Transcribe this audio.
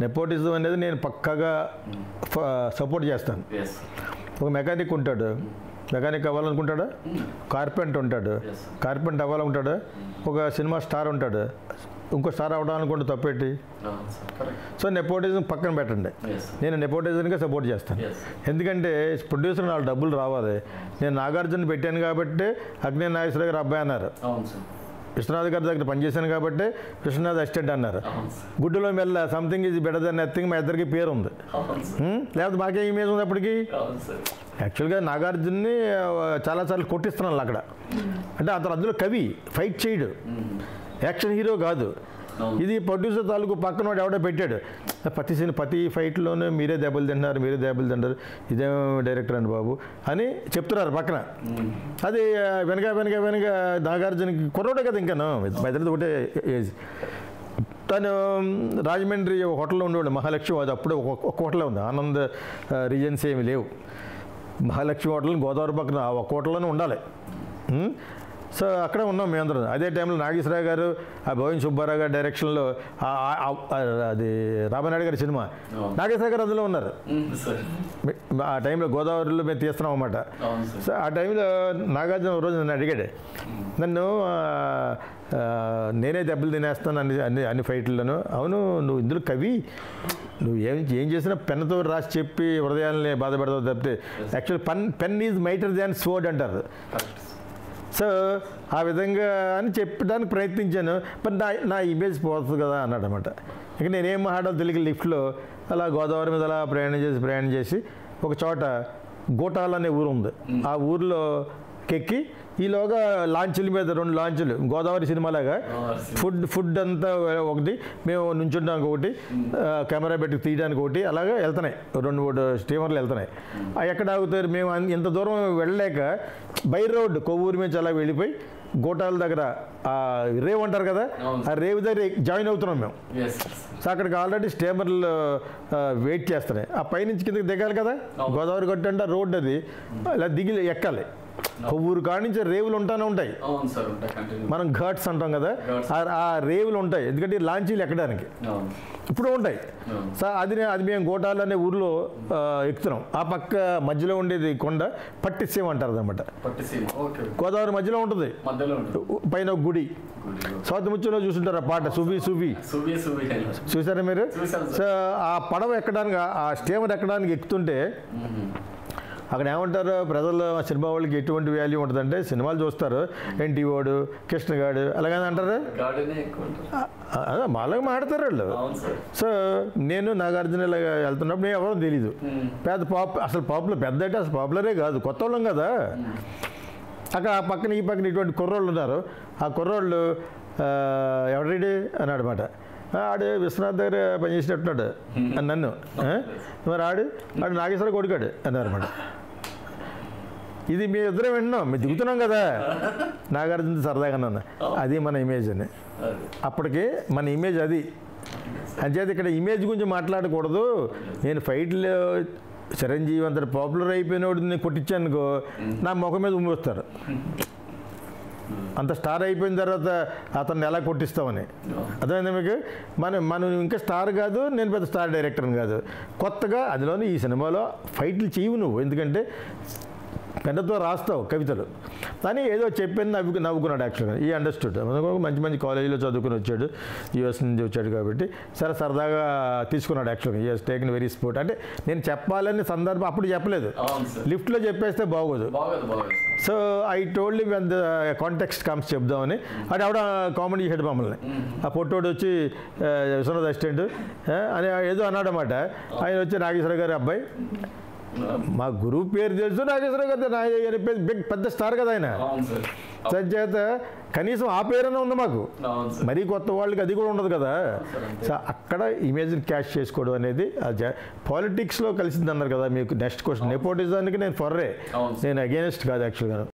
Nepotism అనేది నేను పక్కాగా సపోర్ట్ చేస్తాను. ఒక మెకానిక్ ఉంటాడు, మెకానిక్ అవ్వాలనుకుంటాడా? కార్పెంటర్ ఉంటాడు, కార్పెంటర్ అవ్వాలనుకుంటాడు. ఒక సినిమా స్టార్ ఉంటాడు, ఇంకో స్టార్ అవ్వడానుకుంటే తప్పేంటి? సో నెపోటిజం పక్కన పెట్టండి, నేను నెపోటిజంగా సపోర్ట్ చేస్తాను. ఎందుకంటే ప్రొడ్యూసర్ నాలుగు డబ్బులు రావాలి. నేను నాగార్జున పెట్టాను కాబట్టి అగ్ని నాగేశ్వర గారు అబ్బాయి అన్నారు, విశ్వనాథ్ గారి దగ్గర పనిచేశాను కాబట్టి విశ్వనాథ్ అసిస్టెంట్ అన్నారు. గుడ్డులో మెల్ల something is better than nothing, మా ఇద్దరికి పేరు ఉంది. లేకపోతే మాకే ఇమేజ్ ఉంది అప్పటికి. యాక్చువల్గా నాగార్జున్ని చాలాసార్లు కొట్టిస్తున్నాను అక్కడ. అంటే అతను అందులో కవి, ఫైట్ చేయడు, యాక్షన్ హీరో కాదు. ఇది ప్రొడ్యూసర్ తాలూకు పక్కన వాడు ఎవడో పెట్టాడు, ప్రతి ఫైట్లోనే మీరే దెబ్బలు తింటారు, ఇదేమో డైరెక్టర్ అండి బాబు అని చెప్తున్నారు పక్కన. అది వెనక నాగార్జునకి కుర్రోడే కదా, ఇంకాను ఇద్దరిది ఒకటే ఏజ్. తను రాజమండ్రి హోటల్లో ఉండేవాడు, మహాలక్ష్మి. అది అప్పుడే ఒక హోటలే ఉంది, ఆనంద్ రీజెన్సీ ఏమి లేవు. మహాలక్ష్మి హోటల్ గోదావరి పక్కన ఒక హోటల్లోనే ఉండాలి. సో అక్కడే ఉన్నాం మేమందరం. అదే టైంలో నాగేశ్వరరావు గారు, ఆ భవన్ సుబ్బారావు గారి డైరెక్షన్లో అది రామనాయుడు గారి సినిమా, నాగేశ్వరరావు గారు అందులో ఉన్నారు. ఆ టైంలో గోదావరిలో మేము తీస్తున్నాం అన్నమాట. సో ఆ టైంలో నాగార్జున రోజు నన్ను అడిగాడు, నన్ను నేనే దెబ్బలు తినేస్తాను అన్ని ఫైట్లను. అవును, నువ్వు ఇందులో కవి, నువ్వు ఏం చేసినా పెన్నుతో రాసి చెప్పి హృదయాన్ని బాధపడతావు తప్పితే, actual pen is mightier than sword అంటారు. సో ఆ విధంగా అని చెప్పడానికి ప్రయత్నించాను. బట్ నా ఇమేజ్ పోతుంది కదా అన్నాడు అనమాట. ఇక నేనేం మాట్లాడాలో తెలియక లిఫ్ట్లో అలా గోదావరి మీద అలా ప్రయాణం చేసి ఒక చోట గోటాల్ అనే ఊరు ఉంది. ఆ ఊరిలో కెక్కి ఈలోగా లాంచుల మీద 2 లాంచులు, గోదావరి సినిమాలాగా ఫుడ్ అంతా ఒకటి, మేము నుంచుంటానికి ఒకటి, కెమెరా పెట్టి తీయడానికి ఒకటి, అలాగా వెళ్తున్నాయి 2-3 స్టీమర్లు వెళ్తున్నాయి. ఎక్కడ ఆగుతారు? మేము ఇంత దూరం వెళ్ళలేక బై రోడ్ కొవ్వూరు మీద అలా వెళ్ళిపోయి గోటాల దగ్గర ఆ రేవ్ అంటారు కదా, ఆ రేవ్ దగ్గర జాయిన్ అవుతున్నాం మేము. సో అక్కడికి ఆల్రెడీ స్టీమర్లు వెయిట్ చేస్తున్నాయి. ఆ పైనుంచి కిందకి దిగాలి కదా, గోదావరి గట్టు అంటే రోడ్ అది, ఇలా దిగి ఎక్కాలి. కొవ్వూరు కాడి నుంచి రేవులు ఉంటాయి, మనం ఘాట్స్ అంటాం కదా, ఆ రేవులు ఉంటాయి. ఎందుకంటే లాంచీలు ఎక్కడానికి ఇప్పుడు ఉంటాయి. సో అది మేము గోటాలు అనే ఊర్లో ఎక్కుతున్నాం. ఆ పక్క మధ్యలో ఉండేది కొండ పట్టిసీమ అంటారు అనమాట. గోదావరి మధ్యలో ఉంటుంది, పైన ఒక గుడి. స్వాతి ముత్యంలో చూసుంటారు ఆ పాట, సువి చూసారా మీరు? సో ఆ పడవ ఎక్కడానికి, ఆ స్టీమర్ ఎక్కడానికి ఎక్కుతుంటే అక్కడ ఏమంటారు ప్రజలు, సినిమా వాళ్ళకి ఎటువంటి వాల్యూ ఉంటుందంటే, సినిమాలు చూస్తారు, ఎన్టీవాడు, కృష్ణగాడు అలాగని అంటారు, అదే మాలాగా మాట్లాడతారు వాళ్ళు. సో నేను నాగార్జున ఇలాగా వెళ్తున్నప్పుడు నేను ఎవరో తెలీదు, అసలు పాపులర్ పెద్ద అంటే అసలు పాపులరే కాదు, కొత్త వాళ్ళం కదా. అక్కడ ఆ పక్కన ఈ పక్కన ఇటువంటి కుర్రోళ్ళు ఉన్నారు. ఆ కుర్రోళ్ళు ఎవరెడీ అన్నాడు అనమాట. ఆడు విశ్వనాథ్ దగ్గర పనిచేసినట్టున్నాడు నన్ను, మరి ఆడు నాగేశ్వర కొడుకాడు అన్నారు అనమాట. ఇది మీ ఇద్దరం వింటున్నాం, మేము దిగుతున్నాం కదా, నాగార్జున సరదాగా అన్న, అది మన ఇమేజ్ అని. అప్పటికి మన ఇమేజ్ అది. అంచేది ఇక్కడ ఇమేజ్ గురించి మాట్లాడకూడదు. నేను ఫైట్లు చిరంజీవి అంత పాపులర్ అయిపోయినోడు నేను కొట్టించానుకో, నా ముఖం మీద ఉమ్మేస్తారు. అంత స్టార్ అయిపోయిన తర్వాత అతన్ని ఎలా కొట్టిస్తామని అర్థమైందా మీకు? మనం ఇంకా స్టార్ కాదు, నేను పెద్ద స్టార్ డైరెక్టర్ని కాదు, కొత్తగా అందులోని ఈ సినిమాలో ఫైట్లు చేయవు నువ్వు, ఎందుకంటే పెద్దతో రాస్తావు కవితలు కానీ ఏదో చెప్పింది నవ్వుకున్నాడు. యాక్చువల్గా ఈ అండర్స్టూడ్, మంచి కాలేజీలో చదువుకుని వచ్చాడు, యూఎస్ నుంచి వచ్చాడు కాబట్టి సరదాగా తీసుకున్నాడు. యాక్చువల్గా యూఎస్ టేకిన్ వెరీ స్పోర్ట్. అంటే నేను చెప్పాలని సందర్భం అప్పుడు చెప్పలేదు, లిఫ్ట్లో చెప్పేస్తే బాగోదు. So I told him when the context comes చెప్దామని. అది ఆవిడ కామెడీ చేసాడు మమ్మల్ని. ఆ పొట్టోడు వచ్చి విశ్వనాథ్ అసిస్టెంట్ అని ఏదో అన్నాడు అన్నమాట. ఆయన వచ్చి నాగేశ్వర గారి అబ్బాయి, మా గురువు పేరు తెలుసు, నాగేశ్వర గారు పెద్ద స్టార్ కదా ఆయన. చేత కనీసం ఆ పేరైనా ఉంది మాకు, మరీ కొత్త వాళ్ళకి అది కూడా ఉండదు కదా. సో అక్కడ ఇమేజ్ని క్యాష్ చేసుకోవడం అనేది పాలిటిక్స్లో కలిసింది అన్నారు కదా మీకు. నెక్స్ట్ క్వశ్చన్, నెపోటిజానికి నేను ఫర్రే, నేను అగేనెస్ట్ కాదు యాక్చువల్గా.